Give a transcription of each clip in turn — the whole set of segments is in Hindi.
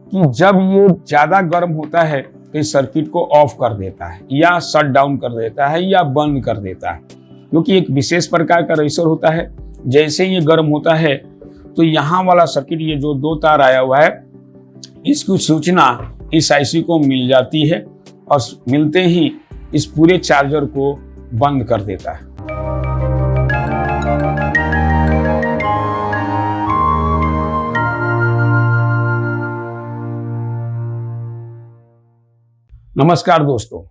कि जब ये ज़्यादा गर्म होता है तो इस सर्किट को ऑफ कर देता है या शट डाउन कर देता है या बंद कर देता है, क्योंकि एक विशेष प्रकार का रेजिस्टर होता है। जैसे ही ये गर्म होता है तो यहाँ वाला सर्किट, ये जो 2 तार आया हुआ है, इसकी सूचना इस आईसी को मिल जाती है और मिलते ही इस पूरे चार्जर को बंद कर देता है। नमस्कार दोस्तों,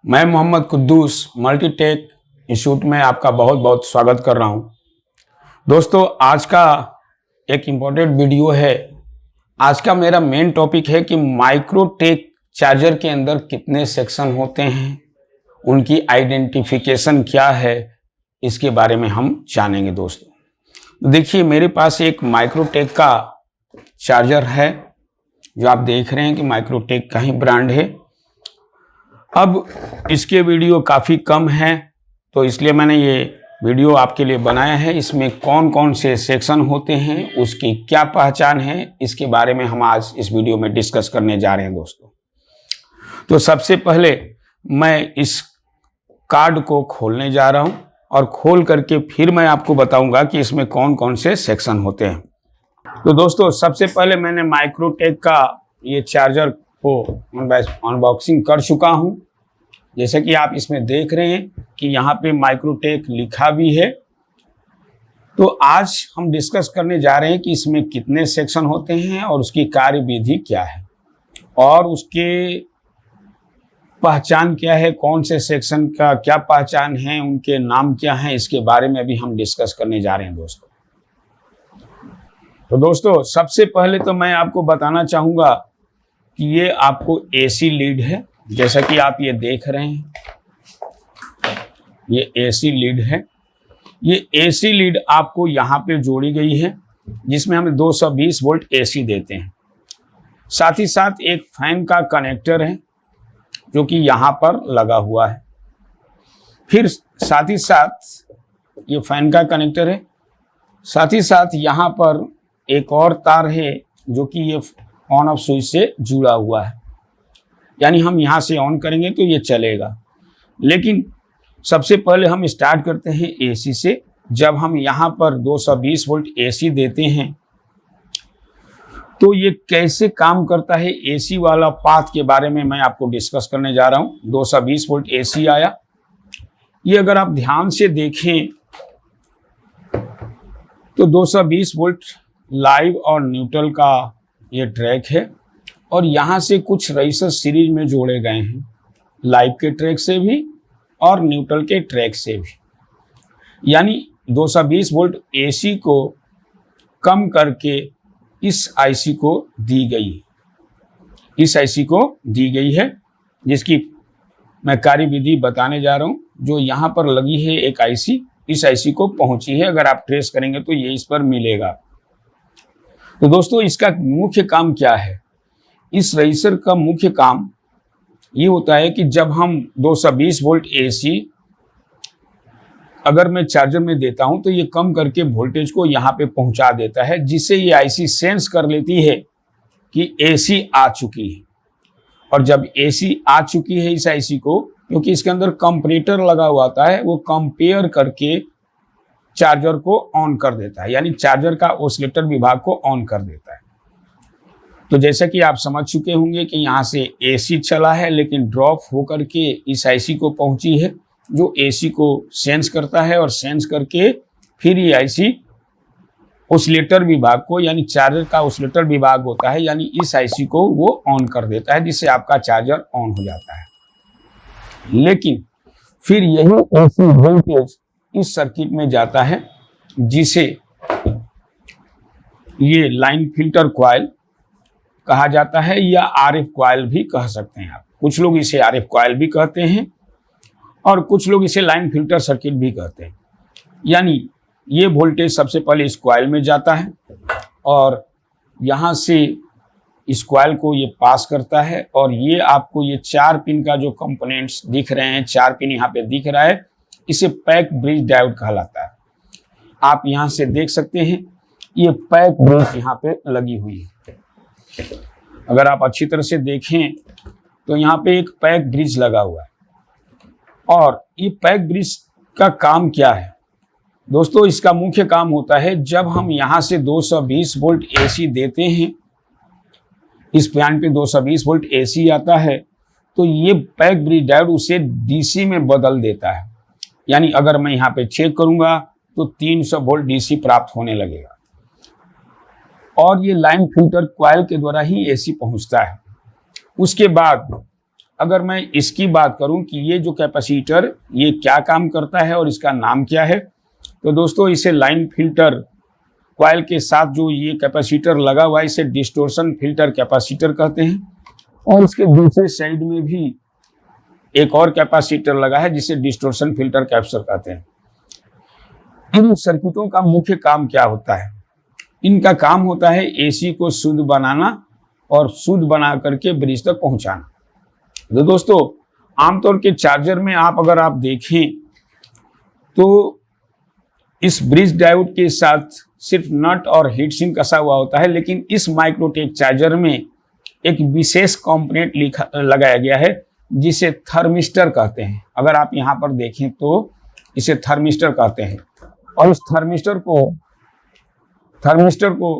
मैं मोहम्मद कुद्दूस मल्टीटेक इंस्टीट्यूट में आपका बहुत बहुत स्वागत कर रहा हूं। दोस्तों, आज का एक इम्पोर्टेंट वीडियो है। आज का मेरा मेन टॉपिक है कि माइक्रोटेक चार्जर के अंदर कितने सेक्शन होते हैं, उनकी आइडेंटिफिकेशन क्या है, इसके बारे में हम जानेंगे। दोस्तों देखिए, मेरे पास एक माइक्रोटेक का चार्जर है जो आप देख रहे हैं कि माइक्रोटेक का ही ब्रांड है। अब इसके वीडियो काफ़ी कम हैं, तो इसलिए मैंने ये वीडियो आपके लिए बनाया है। इसमें कौन कौन से सेक्शन होते हैं, उसकी क्या पहचान है, इसके बारे में हम आज इस वीडियो में डिस्कस करने जा रहे हैं। दोस्तों तो सबसे पहले मैं इस कार्ड को खोलने जा रहा हूं और खोल करके फिर मैं आपको बताऊंगा कि इसमें कौन कौन से सेक्शन होते हैं। तो दोस्तों, सबसे पहले मैंने माइक्रोटेक का ये चार्जर को अनबॉक्सिंग कर चुका हूं। जैसे कि आप इसमें देख रहे हैं कि यहाँ पे माइक्रोटेक लिखा भी है। तो आज हम डिस्कस करने जा रहे हैं कि इसमें कितने सेक्शन होते हैं और उसकी कार्य विधि क्या है और उसके पहचान क्या है, कौन से सेक्शन का क्या पहचान है, उनके नाम क्या हैं, इसके बारे में भी हम डिस्कस करने जा रहे हैं। तो दोस्तों सबसे पहले तो मैं आपको बताना चाहूँगा कि ये आपको एसी लीड है। जैसा कि आप ये देख रहे हैं, ये एसी लीड है। ये एसी लीड आपको यहाँ पे जोड़ी गई है, जिसमें हम 220 वोल्ट एसी देते हैं। साथ ही साथ एक फैन का कनेक्टर है जो कि यहाँ पर लगा हुआ है। फिर साथ ही साथ ये फैन का कनेक्टर है, साथ ही साथ यहाँ पर एक और तार है जो कि ये ऑन ऑफ स्विच से जुड़ा हुआ है, यानी हम यहाँ से ऑन करेंगे तो ये चलेगा। लेकिन सबसे पहले हम स्टार्ट करते हैं एसी से। जब हम यहाँ पर 220 वोल्ट एसी देते हैं तो ये कैसे काम करता है, एसी वाला पाथ के बारे में मैं आपको डिस्कस करने जा रहा हूँ। 220 वोल्ट एसी आया। ये अगर आप ध्यान से देखें तो 220 वोल्ट लाइव और न्यूट्रल का ये ट्रैक है और यहाँ से कुछ रजिस्टर सीरीज में जोड़े गए हैं, लाइव के ट्रैक से भी और न्यूट्रल के ट्रैक से भी। यानी 220 वोल्ट एसी को कम करके इस आईसी को दी गई है, इस आईसी को दी गई है, जिसकी मैं कार्य विधि बताने जा रहा हूँ। जो यहाँ पर लगी है एक आईसी, इस आईसी को पहुँची है। अगर आप ट्रेस करेंगे तो ये इस पर मिलेगा। तो दोस्तों इसका मुख्य काम क्या है? इस रजिस्टर का मुख्य काम ये होता है कि जब हम 220 वोल्ट एसी अगर मैं चार्जर में देता हूं तो ये कम करके वोल्टेज को यहाँ पे पहुंचा देता है, जिससे ये आईसी सेंस कर लेती है कि एसी आ चुकी है। और जब एसी आ चुकी है इस आईसी को, क्योंकि इसके अंदर कंपैरेटर लगा हुआ होता है, वो कंपेयर करके चार्जर को ऑन कर देता है, यानी चार्जर का ऑसिलेटर विभाग को ऑन कर देता है। तो जैसा कि आप समझ चुके होंगे कि यहाँ से एसी चला है, लेकिन ड्रॉप होकर के इस आईसी को पहुंची है, जो एसी को सेंस करता है और सेंस करके फिर ये आईसी ऑसिलेटर विभाग को, यानी चार्जर का ऑसिलेटर विभाग होता है, यानी इस आईसी को वो ऑन कर देता है, जिससे आपका चार्जर ऑन हो जाता है। लेकिन फिर यही एसी वोल्टेज इस सर्किट में जाता है, जिसे ये लाइन फिल्टर कॉइल कहा जाता है या आरएफ कॉइल भी कह सकते हैं आप। कुछ लोग इसे आरएफ कॉइल भी कहते हैं और कुछ लोग इसे लाइन फिल्टर सर्किट भी कहते हैं। यानी ये वोल्टेज सबसे पहले इस कॉइल में जाता है और यहाँ से इस कॉइल को ये पास करता है और ये आपको ये 4 पिन का जो कंपोनेंट्स दिख रहे हैं, 4 पिन यहाँ पे दिख रहा है, इसे पैक ब्रिज डायोड कहलाता है। आप यहाँ से देख सकते हैं ये पैक ब्रिज यहाँ पे लगी हुई है। अगर आप अच्छी तरह से देखें तो यहाँ पे एक पैक ब्रिज लगा हुआ है। और ये पैक ब्रिज का काम क्या है दोस्तों? इसका मुख्य काम होता है, जब हम यहाँ से 220 वोल्ट एसी देते हैं, इस फैन पे 220 वोल्ट एसी आता है, तो ये पैक ब्रिज डायोड उसे डीसी में बदल देता है। यानी अगर मैं यहाँ पे चेक करूंगा तो 300 वोल्ट डीसी प्राप्त होने लगेगा। और ये लाइन फिल्टर कॉइल के द्वारा ही एसी पहुंचता है। उसके बाद अगर मैं इसकी बात करूं कि ये जो कैपेसिटर ये क्या काम करता है और इसका नाम क्या है, तो दोस्तों इसे लाइन फिल्टर कॉइल के साथ जो ये कैपेसिटर लगा हुआ है इसे डिस्टोर्शन फिल्टर कैपेसिटर कहते हैं। और इसके दूसरे साइड में भी एक और कैपेसिटर लगा है जिसे डिस्टोर्शन फिल्टर कैपेसिटर कहते हैं। इन सर्किटों का मुख्य काम क्या होता है? इनका काम होता है एसी को शुद्ध बनाना और शुद्ध बना करके ब्रिज तक पहुंचाना। तो दोस्तों आमतौर के चार्जर में अगर आप देखें तो इस ब्रिज डायोड के साथ सिर्फ नट और हीट सिंक कसा हुआ होता है, लेकिन इस माइक्रोटेक चार्जर में एक विशेष कंपोनेंट लगाया गया है जिसे थर्मिस्टर कहते हैं। अगर आप यहाँ पर देखें तो इसे थर्मिस्टर कहते हैं। और इस थर्मिस्टर को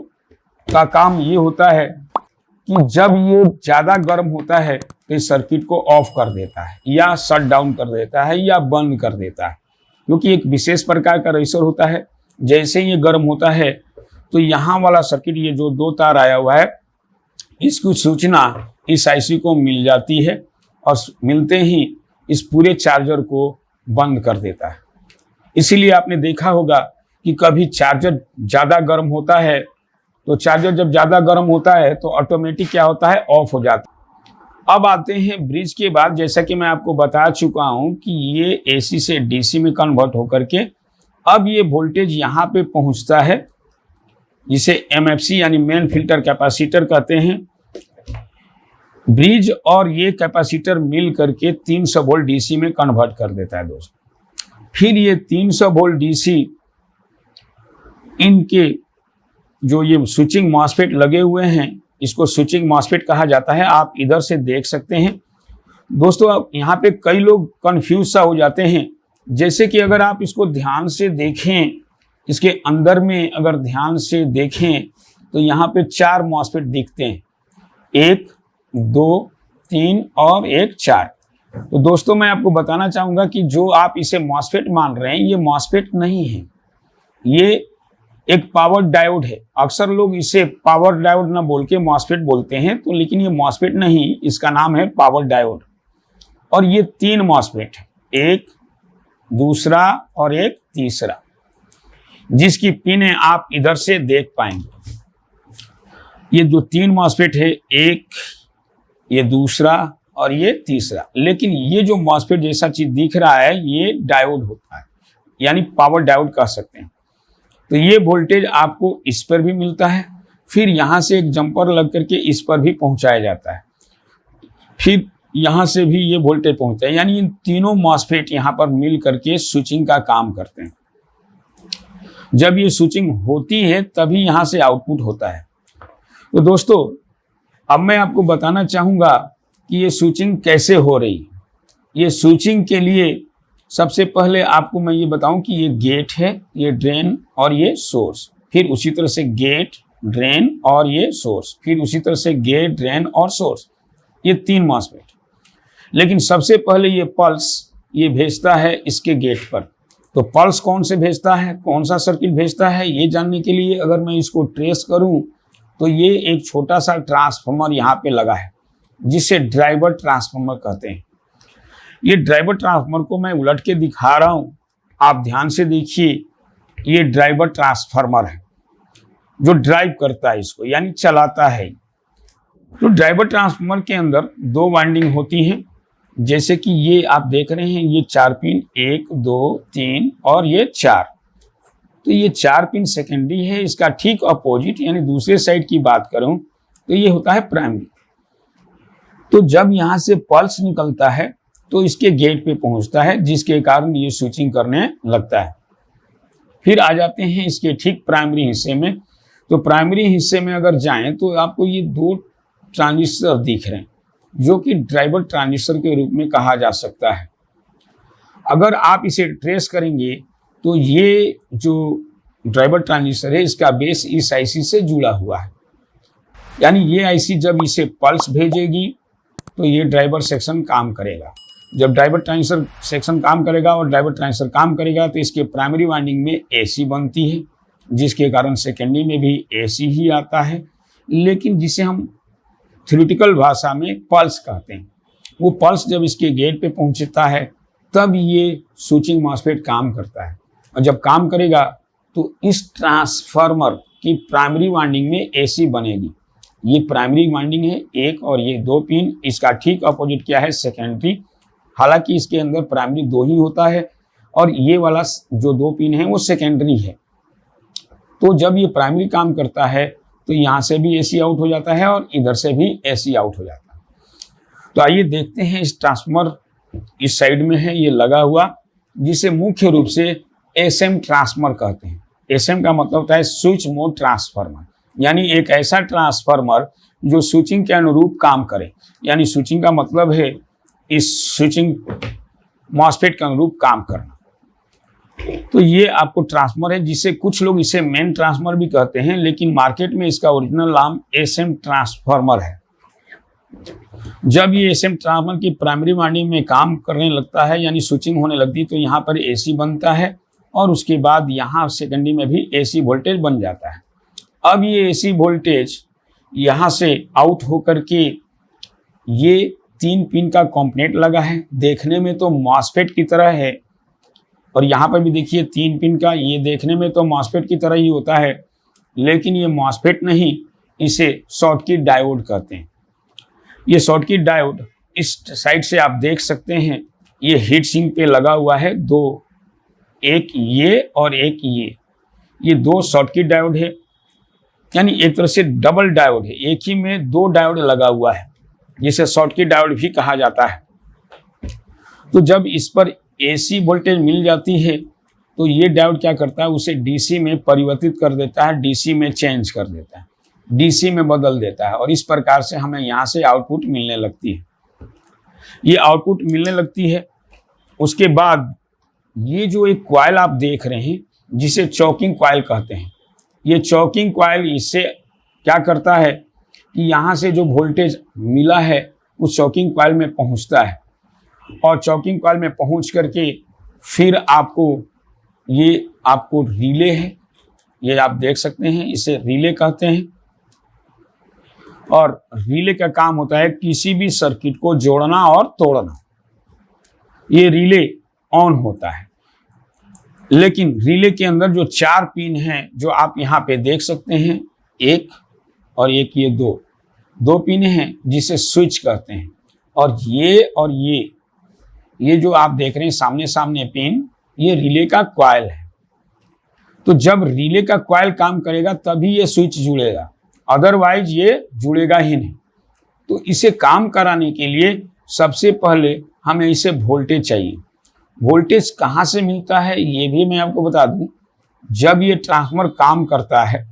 का काम ये होता है कि जब ये ज़्यादा गर्म होता है तो इस सर्किट को ऑफ कर देता है या शट डाउन कर देता है या बंद कर देता है, क्योंकि एक विशेष प्रकार का रेजिस्टर होता है। जैसे ही ये गर्म होता है तो यहाँ वाला सर्किट, ये जो 2 तार आया हुआ है, इसकी सूचना इस आईसी को मिल जाती है और मिलते ही इस पूरे चार्जर को बंद कर देता है। इसीलिए आपने देखा होगा कि कभी चार्जर ज़्यादा गर्म होता है, तो चार्जर जब ज़्यादा गर्म होता है तो ऑटोमेटिक क्या होता है, ऑफ हो जाता है। अब आते हैं ब्रिज के बाद, जैसा कि मैं आपको बता चुका हूं कि ये एसी से डीसी में कन्वर्ट होकर के अब ये वोल्टेज यहाँ पे पहुँचता है, जिसे एमएफसी यानी मेन फिल्टर कैपेसिटर कहते हैं। ब्रिज और ये कैपेसिटर मिल करके 300 वोल्ट डीसी में कन्वर्ट कर देता है दोस्तों। फिर ये 300 वोल्ट डीसी इनके जो ये स्विचिंग मॉसफेट लगे हुए हैं, इसको स्विचिंग मॉसफेट कहा जाता है। आप इधर से देख सकते हैं दोस्तों। अब यहाँ पे कई लोग कंफ्यूज सा हो जाते हैं, जैसे कि अगर आप इसको ध्यान से देखें, इसके अंदर में अगर ध्यान से देखें तो यहाँ पे 4 मॉसफेट दिखते हैं, 1, 2, 3 और 1, 4। तो दोस्तों मैं आपको बताना चाहूँगा कि जो आप इसे मॉसफेट मान रहे हैं, ये मॉसफेट नहीं है, ये एक पावर डायोड है। अक्सर लोग इसे पावर डायोड ना बोल के मॉसफेट बोलते हैं, तो लेकिन ये मॉसफेट नहीं, इसका नाम है पावर डायोड। और ये 3 मॉसफेट है, 1, दूसरा और 1 तीसरा, जिसकी पिनें आप इधर से देख पाएंगे। ये जो 3 मॉसफेट है, 1, ये दूसरा और ये तीसरा। लेकिन ये जो मॉसफेट जैसा चीज दिख रहा है, ये डायोड होता है, यानी पावर डायोड कह सकते हैं। तो ये वोल्टेज आपको इस पर भी मिलता है, फिर यहाँ से एक जंपर लग करके इस पर भी पहुँचाया जाता है, फिर यहाँ से भी ये वोल्टेज पहुँचता है। यानी इन तीनों मॉसफेट यहाँ पर मिल करके स्विचिंग का काम करते हैं। जब ये स्विचिंग होती है तभी यहाँ से आउटपुट होता है। तो दोस्तों अब मैं आपको बताना चाहूँगा कि ये स्विचिंग कैसे हो रही है। ये स्विचिंग के लिए सबसे पहले आपको मैं ये बताऊं कि ये गेट है, ये ड्रेन और ये सोर्स, फिर उसी तरह से गेट, ड्रेन और ये सोर्स, फिर उसी तरह से गेट, ड्रेन और सोर्स, ये 3 मॉसफेट। लेकिन सबसे पहले ये पल्स ये भेजता है इसके गेट पर। तो पल्स कौन से भेजता है, कौन सा सर्किट भेजता है, ये जानने के लिए अगर मैं इसको ट्रेस करूं तो ये एक छोटा सा ट्रांसफार्मर यहाँ पे लगा है, जिसे ड्राइवर ट्रांसफार्मर कहते हैं। ये ड्राइवर ट्रांसफार्मर को मैं उलट के दिखा रहा हूँ, आप ध्यान से देखिए। ये ड्राइवर ट्रांसफार्मर है जो ड्राइव करता है इसको, यानी चलाता है। तो ड्राइवर ट्रांसफार्मर के अंदर 2 वाइंडिंग होती हैं, जैसे कि ये आप देख रहे हैं, ये 4 पिन, 1, 2, 3 और ये 4। तो ये 4 पिन सेकेंडरी है। इसका ठीक अपोजिट यानी दूसरे साइड की बात करूं तो ये होता है प्राइमरी। तो जब यहाँ से पल्स निकलता है तो इसके गेट पे पहुंचता है, जिसके कारण ये स्विचिंग करने लगता है। फिर आ जाते हैं इसके ठीक प्राइमरी हिस्से में। तो प्राइमरी हिस्से में अगर जाएं तो आपको ये 2 ट्रांजिस्टर दिख रहे हैं जो कि ड्राइवर ट्रांजिस्टर के रूप में कहा जा सकता है। अगर आप इसे ट्रेस करेंगे तो ये जो ड्राइवर ट्रांजिस्टर है इसका बेस इस आईसी से जुड़ा हुआ है, यानी ये आईसी जब इसे पल्स भेजेगी तो ये ड्राइवर सेक्शन काम करेगा। जब ड्राइवर ट्रांजिस्टर सेक्शन काम करेगा और ड्राइवर ट्रांजिस्टर काम करेगा तो इसके प्राइमरी वाइंडिंग में एसी बनती है, जिसके कारण सेकेंडरी में भी एसी ही आता है, लेकिन जिसे हम थ्योरेटिकल भाषा में पल्स कहते हैं। वो पल्स जब इसके गेट पे पहुंचता है तब ये स्विचिंग मॉसफेट काम करता है, और जब काम करेगा तो इस ट्रांसफार्मर की प्राइमरी वाइंडिंग में एसी बनेगी। ये प्राइमरी वाइंडिंग है एक, और ये दो पिन, इसका ठीक अपोजिट क्या है, सेकेंडरी। हालांकि इसके अंदर प्राइमरी दो ही होता है और ये वाला जो दो पिन है वो सेकेंडरी है। तो जब ये प्राइमरी काम करता है तो यहाँ से भी एसी आउट हो जाता है और इधर से भी एसी आउट हो जाता है। तो आइए देखते हैं, इस ट्रांसफार्मर इस साइड में है ये लगा हुआ, जिसे मुख्य रूप से एसएम ट्रांसफार्मर कहते हैं। एसएम का मतलब होता है स्विच मोड ट्रांसफार्मर, यानी एक ऐसा ट्रांसफार्मर जो स्विचिंग के अनुरूप काम करे। यानी स्विचिंग का मतलब है इस स्विचिंग मॉसफेट के अनुरूप काम करना। तो ये आपको ट्रांसफार्मर है, जिसे कुछ लोग इसे मेन ट्रांसफार्मर भी कहते हैं, लेकिन मार्केट में इसका ओरिजिनल नाम एसएम ट्रांसफार्मर है। जब ये एसएम ट्रांसफार्मर की प्राइमरी वाइंडिंग में काम करने लगता है, यानी स्विचिंग होने लगती है, तो यहाँ पर एसी बनता है और उसके बाद यहाँ सेकेंडरी में भी एसी वोल्टेज बन जाता है। अब ये एसी वोल्टेज यहाँ से आउट होकर के ये 3 पिन का कॉम्पोनेंट लगा है, देखने में तो मॉसफेट की तरह है, और यहाँ पर भी देखिए 3 पिन का, ये देखने में तो मॉसफेट की तरह ही होता है, लेकिन ये मॉसफेट नहीं, इसे शॉर्टकी डायोड कहते हैं। ये शॉर्टकी डायोड इस साइड से आप देख सकते हैं, ये हीट सिंक पे लगा हुआ है दो, एक ये और एक ये 2 शॉर्टकी डायोड है, यानी एक तरह से डबल डायोड है, एक ही में 2 डायोड लगा हुआ है, जिसे शॉर्टकी डायोड भी कहा जाता है। तो जब इस पर एसी वोल्टेज मिल जाती है तो ये डायोड क्या करता है, उसे डीसी में परिवर्तित कर देता है, डीसी में चेंज कर देता है, डीसी में बदल देता है, और इस प्रकार से हमें यहाँ से आउटपुट मिलने लगती है। ये आउटपुट मिलने लगती है, उसके बाद ये जो एक कॉइल आप देख रहे हैं जिसे चॉकिंग कॉइल कहते हैं, ये चॉकिंग कॉइल इससे क्या करता है कि यहाँ से जो वोल्टेज मिला है उस चॉकिंग कॉइल में पहुँचता है, और चॉकिंग कॉइल में पहुँच करके फिर आपको रिले है, ये आप देख सकते हैं, इसे रिले कहते हैं। और रिले का काम होता है किसी भी सर्किट को जोड़ना और तोड़ना। ये रिले ऑन होता है, लेकिन रिले के अंदर जो 4 पिन हैं जो आप यहाँ पे देख सकते हैं, एक और एक, ये 2 पिन हैं जिसे स्विच कहते हैं, और ये जो आप देख रहे हैं सामने सामने पिन, ये रिले का कॉइल है। तो जब रिले का कॉइल काम करेगा तभी ये स्विच जुड़ेगा, अदरवाइज ये जुड़ेगा ही नहीं। तो इसे काम कराने के लिए सबसे पहले हमें इसे वोल्टेज चाहिए। वोल्टेज कहाँ से मिलता है ये भी मैं आपको बता दूं। जब ये ट्रांसफार्मर काम करता है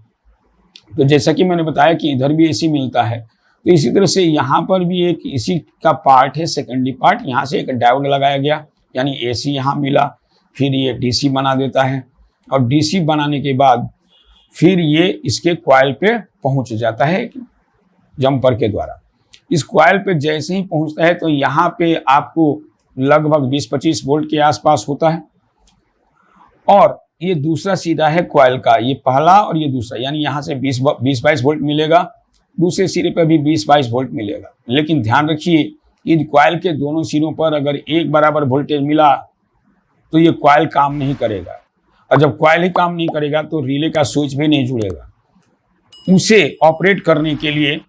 तो जैसा कि मैंने बताया कि इधर भी एसी मिलता है, तो इसी तरह से यहाँ पर भी एक इसी का पार्ट है, सेकेंडरी पार्ट। यहाँ से एक डायोड लगाया गया, यानी एसी यहाँ मिला, फिर ये डीसी बना देता है, और डीसी बनाने के बाद फिर ये इसके कॉइल पे पहुँच जाता है जंपर के द्वारा। इस कॉइल पे जैसे ही पहुँचता है तो यहाँ पे आपको लगभग 20-25 वोल्ट के आसपास होता है, और ये दूसरा सिरा है कॉइल का, ये पहला और ये दूसरा, यानी यहाँ से 20-22 वोल्ट मिलेगा, दूसरे सिरे पर भी 20-22 वोल्ट मिलेगा। लेकिन ध्यान रखिए कि कॉइल के दोनों सिरों पर अगर एक बराबर वोल्टेज मिला तो ये कॉइल काम नहीं करेगा, और जब कॉइल ही काम नहीं करेगा तो रिले का स्विच भी नहीं जुड़ेगा। उसे ऑपरेट करने के लिए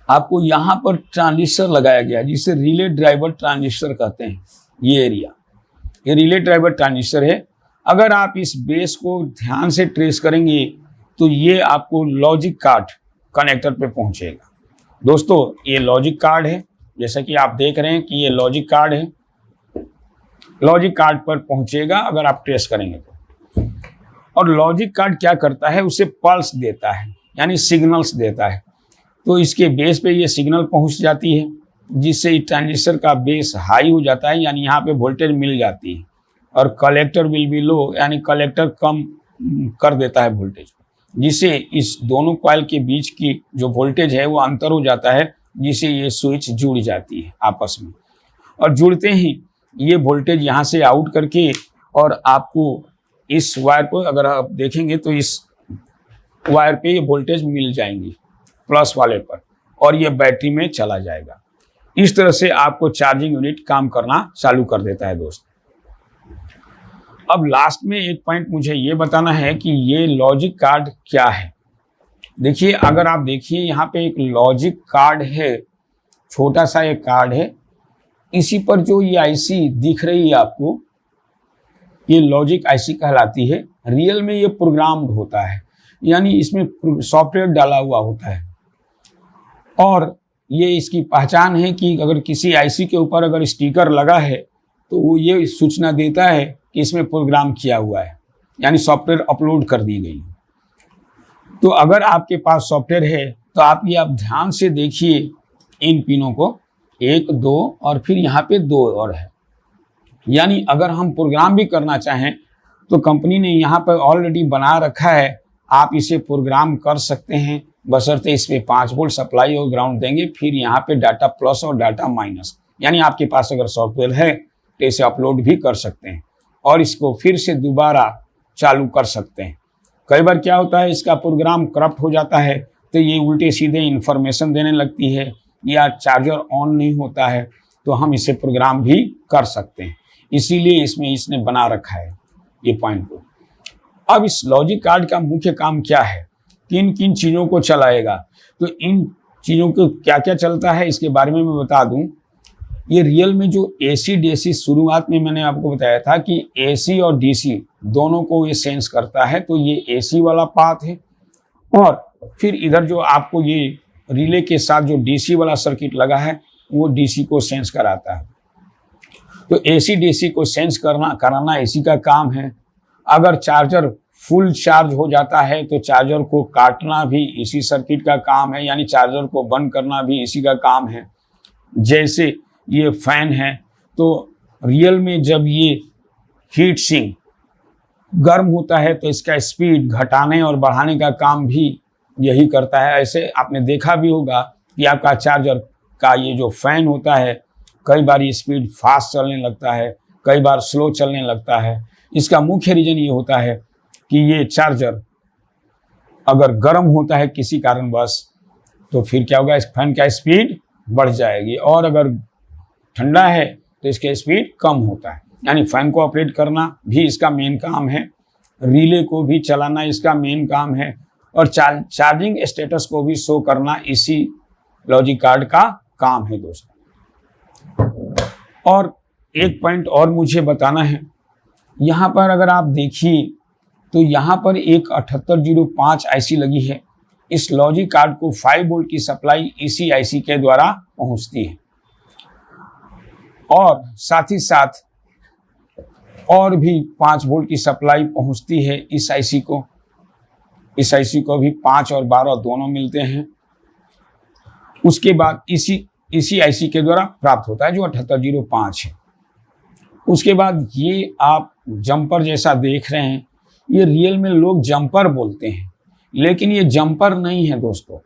आपको यहाँ पर ट्रांजिस्टर लगाया गया है, जिसे रिले ड्राइवर ट्रांजिस्टर कहते हैं। ये एरिया, ये रिले ड्राइवर ट्रांजिस्टर है। अगर आप इस बेस को ध्यान से ट्रेस करेंगे तो ये आपको लॉजिक कार्ड कनेक्टर पे पहुंचेगा। दोस्तों ये लॉजिक कार्ड है, जैसा कि आप देख रहे हैं कि ये लॉजिक कार्ड है, लॉजिक कार्ड पर पहुंचेगा अगर आप ट्रेस करेंगे तो। और लॉजिक कार्ड क्या करता है, उसे पल्स देता है, यानी सिग्नल्स देता है। तो इसके बेस पे ये सिग्नल पहुंच जाती है, जिससे ट्रांजिस्टर का बेस हाई हो जाता है, यानी यहाँ पे वोल्टेज मिल जाती है, और कलेक्टर विल बी लो, यानी कलेक्टर कम कर देता है वोल्टेज, जिससे इस दोनों कॉइल के बीच की जो वोल्टेज है वो अंतर हो जाता है, जिससे ये स्विच जुड़ जाती है आपस में। और जुड़ते ही ये वोल्टेज यहाँ से आउट करके, और आपको इस वायर पर अगर आप देखेंगे तो इस वायर पे ये वोल्टेज मिल जाएंगी प्लस वाले पर, और ये बैटरी में चला जाएगा। इस तरह से आपको चार्जिंग यूनिट काम करना चालू कर देता है दोस्त। अब लास्ट में एक पॉइंट मुझे ये बताना है कि ये लॉजिक कार्ड क्या है। देखिए, अगर आप देखिए यहाँ पे एक लॉजिक कार्ड है, छोटा सा एक कार्ड है, इसी पर जो ये आईसी दिख रही है आपको, ये लॉजिक आईसी कहलाती है। रियल में ये प्रोग्राम्ड होता है, यानी इसमें सॉफ्टवेयर डाला हुआ होता है, और ये इसकी पहचान है कि अगर किसी आईसी के ऊपर अगर स्टिकर लगा है तो वो ये सूचना देता है कि इसमें प्रोग्राम किया हुआ है, यानी सॉफ्टवेयर अपलोड कर दी गई। तो अगर आपके पास सॉफ्टवेयर है तो आप ध्यान से देखिए इन पिनों को, 1 2 और फिर यहाँ पे 2 और है, यानी अगर हम प्रोग्राम भी करना चाहें तो कंपनी ने यहाँ पर ऑलरेडी बना रखा है, आप इसे प्रोग्राम कर सकते हैं, बशर्ते इसमें 5 वोल्ट सप्लाई और ग्राउंड देंगे, फिर यहाँ पे डाटा प्लस और डाटा माइनस, यानी आपके पास अगर सॉफ्टवेयर है तो इसे अपलोड भी कर सकते हैं और इसको फिर से दोबारा चालू कर सकते हैं। कई बार क्या होता है, इसका प्रोग्राम करप्ट हो जाता है तो ये उल्टे सीधे इन्फॉर्मेशन देने लगती है, या चार्जर ऑन नहीं होता है, तो हम इसे प्रोग्राम भी कर सकते हैं। इसीलिए इसमें इसने बना रखा है ये पॉइंट को। अब इस लॉजिक कार्ड का मुख्य काम क्या है, किन किन चीज़ों को चलाएगा, तो इन चीज़ों को क्या क्या चलता है इसके बारे में मैं बता दूं। ये रियल में जो एसी डीसी, शुरुआत में मैंने आपको बताया था कि एसी और डीसी दोनों को ये सेंस करता है, तो ये एसी वाला पाथ है, और फिर इधर जो आपको ये रिले के साथ जो डीसी वाला सर्किट लगा है वो डीसी को सेंस कराता है। तो एसी डीसी को सेंस कराना एसी का काम है। अगर चार्जर फुल चार्ज हो जाता है तो चार्जर को काटना भी इसी सर्किट का काम है, यानी चार्जर को बंद करना भी इसी का काम है। जैसे ये फैन है, तो रियल में जब ये हीट सिंक गर्म होता है तो इसका स्पीड घटाने और बढ़ाने का काम भी यही करता है। ऐसे आपने देखा भी होगा कि आपका चार्जर का ये जो फैन होता है, कई बार ये स्पीड फास्ट चलने लगता है, कई बार स्लो चलने लगता है। इसका मुख्य रीज़न ये होता है कि ये चार्जर अगर गर्म होता है किसी कारणवश तो फिर क्या होगा, इस फैन का स्पीड बढ़ जाएगी, और अगर ठंडा है तो इसका स्पीड कम होता है। यानी फैन को ऑपरेट करना भी इसका मेन काम है, रिले को भी चलाना इसका मेन काम है, और चार्जिंग स्टेटस को भी शो करना इसी लॉजिक कार्ड का काम है दोस्तों। और एक पॉइंट और मुझे बताना है, यहाँ पर अगर आप देखिए तो यहाँ पर एक 7805 आईसी लगी है। इस लॉजिक कार्ड को 5 वोल्ट की सप्लाई इसी आईसी के द्वारा पहुँचती है, और साथ ही साथ और भी 5 वोल्ट की सप्लाई पहुँचती है इस आईसी को। इस आईसी को भी 5 और 12 दोनों मिलते हैं। उसके बाद इसी आईसी के द्वारा प्राप्त होता है जो 7805 है। उसके बाद ये आप जंपर जैसा देख रहे हैं, ये रियल में लोग जंपर बोलते हैं, लेकिन ये जंपर नहीं है दोस्तों।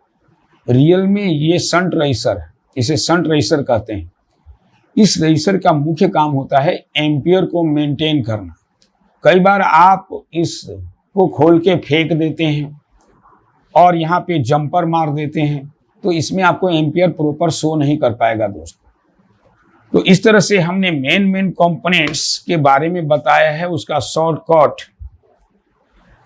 रियल में ये शंट रेसिस्टर है, इसे शंट रेसिस्टर कहते हैं। इस रेसिस्टर का मुख्य काम होता है एम्पियर को मेंटेन करना। कई बार आप इसको खोल के फेंक देते हैं और यहाँ पे जंपर मार देते हैं, तो इसमें आपको एम्पियर प्रॉपर शो नहीं कर पाएगा दोस्तों। तो इस तरह से हमने मेन कंपोनेंट्स के बारे में बताया है, उसका शॉर्टकट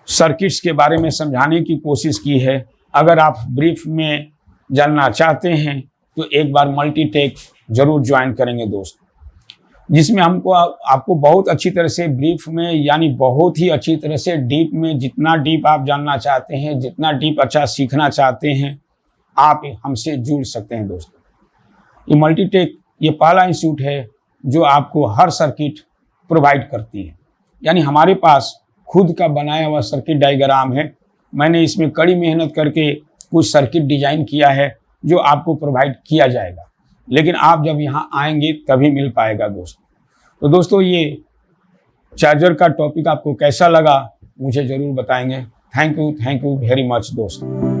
सर्किट्स के बारे में समझाने की कोशिश की है। अगर आप ब्रीफ में जानना चाहते हैं तो एक बार मल्टीटेक जरूर ज्वाइन करेंगे दोस्त, जिसमें आपको बहुत अच्छी तरह से ब्रीफ में, यानी बहुत ही अच्छी तरह से डीप में, जितना डीप आप जानना चाहते हैं, जितना डीप अच्छा सीखना चाहते हैं, आप हमसे जुड़ सकते हैं दोस्तों। ये मल्टीटेक ये पहला इंस्टीट्यूट है जो आपको हर सर्किट प्रोवाइड करती है, यानी हमारे पास खुद का बनाया हुआ सर्किट डायग्राम है। मैंने इसमें कड़ी मेहनत करके कुछ सर्किट डिजाइन किया है जो आपको प्रोवाइड किया जाएगा, लेकिन आप जब यहाँ आएंगे तभी मिल पाएगा दोस्तों। तो दोस्तों ये चार्जर का टॉपिक आपको कैसा लगा मुझे ज़रूर बताएंगे। थैंक यू वेरी मच दोस्तों।